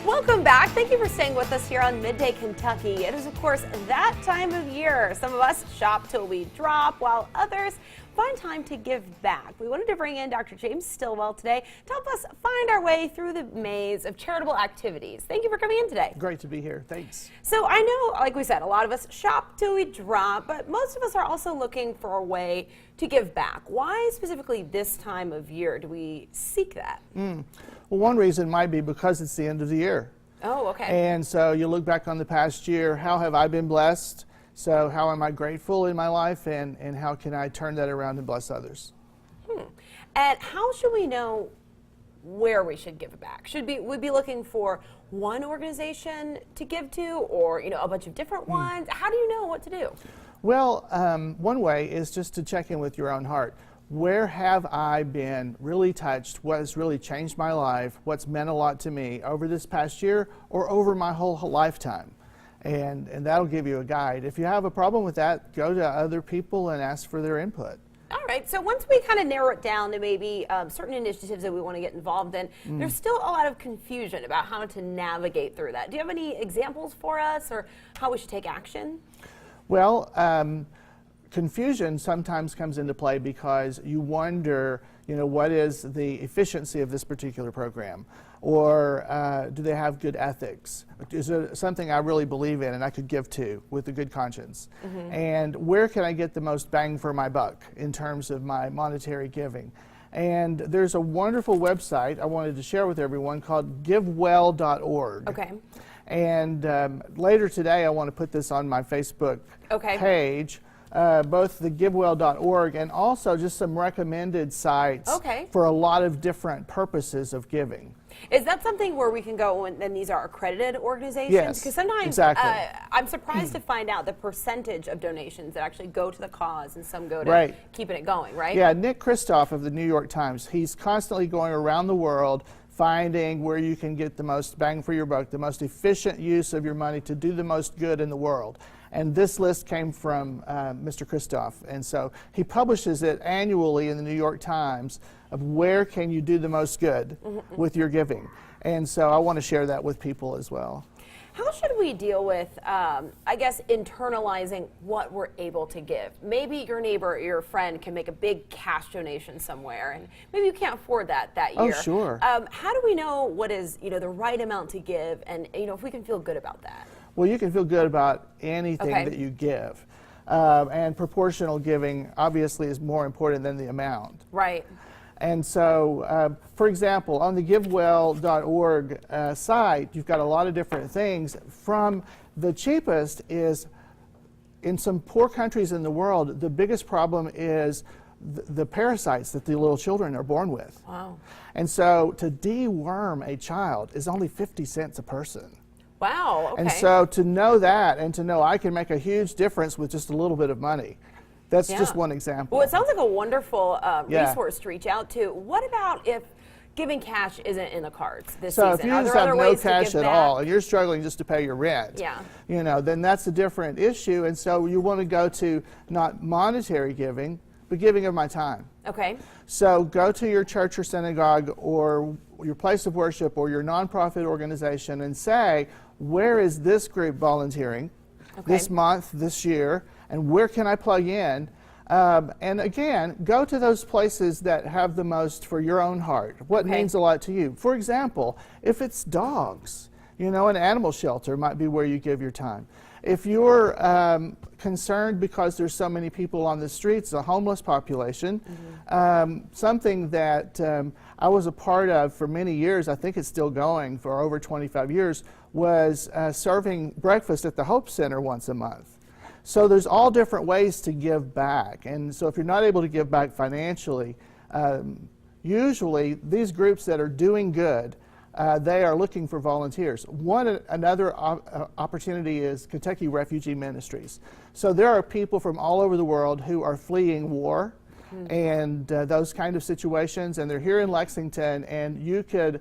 Welcome back. Thank you for staying with us here on Midday Kentucky. It is, of course, that time of year. Some of us shop till we drop, while others find time to give back. We wanted to bring in Dr. James Stillwell today to help us find our way through the maze of charitable activities. Thank you for coming in today. Great to be here. Thanks. So I know, like we said, a lot of us shop till we drop, but most of us are also looking for a way to give back. Why specifically this time of year do we seek that? Well, one reason might be because it's the end of the year. Oh, okay. And so you look back on the past year, how have I been blessed? So how am I grateful in my life, and how can I turn that around and bless others? And how should we know where we should give back? Should we be looking for one organization to give to, or a bunch of different ones? How do you know what to do? Well, one way is just to check in with your own heart. Where have I been really touched? What has really changed my life? What's meant a lot to me over this past year or over my whole lifetime? And that'll give you a guide. If you have a problem with that, go to other people and ask for their input. All right, so once we kind of narrow it down to maybe certain initiatives that we want to get involved in, there's still a lot of confusion about how to navigate through that. Do you have any examples for us, or how we should take action? Well, confusion sometimes comes into play because you wonder, what is the efficiency of this particular program? Or do they have good ethics? Is it something I really believe in and I could give to with a good conscience? And where can I get the most bang for my buck in terms of my monetary giving? And there's a wonderful website I wanted to share with everyone called givewell.org. Okay. And later today I want to put this on my Facebook page. Both the givewell.org and also just some recommended sites for a lot of different purposes of giving. Is that something where we can go and these are accredited organizations? Yes, because sometimes exactly. I'm surprised to find out the percentage of donations that actually go to the cause and some go to keeping it going, right? Yeah, Nick Kristof of the New York Times, he's constantly going around the world finding where you can get the most bang for your buck, the most efficient use of your money to do the most good in the world. And this list came from Mr. Kristof. And so he publishes it annually in the New York Times of where can you do the most good with your giving. And so I want to share that with people as well. How should we deal with, I guess, internalizing what we're able to give? Maybe your neighbor or your friend can make a big cash donation somewhere, and maybe you can't afford that year. Oh, sure. How do we know what is, the right amount to give, and, if we can feel good about that? Well, you can feel good about anything that you give. And proportional giving obviously is more important than the amount. Right. And so, for example, on the givewell.org site, you've got a lot of different things. From the cheapest is, in some poor countries in the world, the biggest problem is the parasites that the little children are born with. Wow. And so to deworm a child is only 50 cents a person. Wow, okay. And so to know that, and to know I can make a huge difference with just a little bit of money, that's just one example. Well, it sounds like a wonderful resource to reach out to. What about if giving cash isn't in the cards this season? So if you just have no cash at all, and you're struggling just to pay your rent, then that's a different issue. And so you want to go to not monetary giving, but giving of my time. Okay. So go to your church or synagogue or your place of worship or your nonprofit organization and say, where is this group volunteering this month, this year, and where can I plug in? And again, go to those places that have the most for your own heart. What means a lot to you? For example, if it's dogs, an animal shelter might be where you give your time. If you're concerned because there's so many people on the streets, a homeless population, something that I was a part of for many years, I think it's still going for over 25 years, was serving breakfast at the Hope Center once a month. So there's all different ways to give back. And so if you're not able to give back financially, usually these groups that are doing good, they are looking for volunteers. Another opportunity is Kentucky Refugee Ministries. So there are people from all over the world who are fleeing war, and those kind of situations, and they're here in Lexington, and you could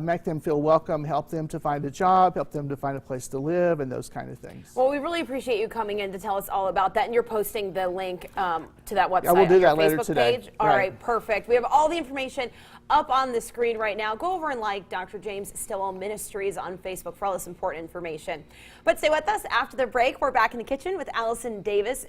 make them feel welcome, help them to find a job, help them to find a place to live, and those kind of things. Well, we really appreciate you coming in to tell us all about that, and you're posting the link to that website I will do on your that later Facebook today. page. All right, perfect. We have all the information up on the screen right now. Go over and like Dr. James Stillwell Ministries on Facebook for all this important information. But stay with us after the break. We're back in the kitchen with Allison Davis.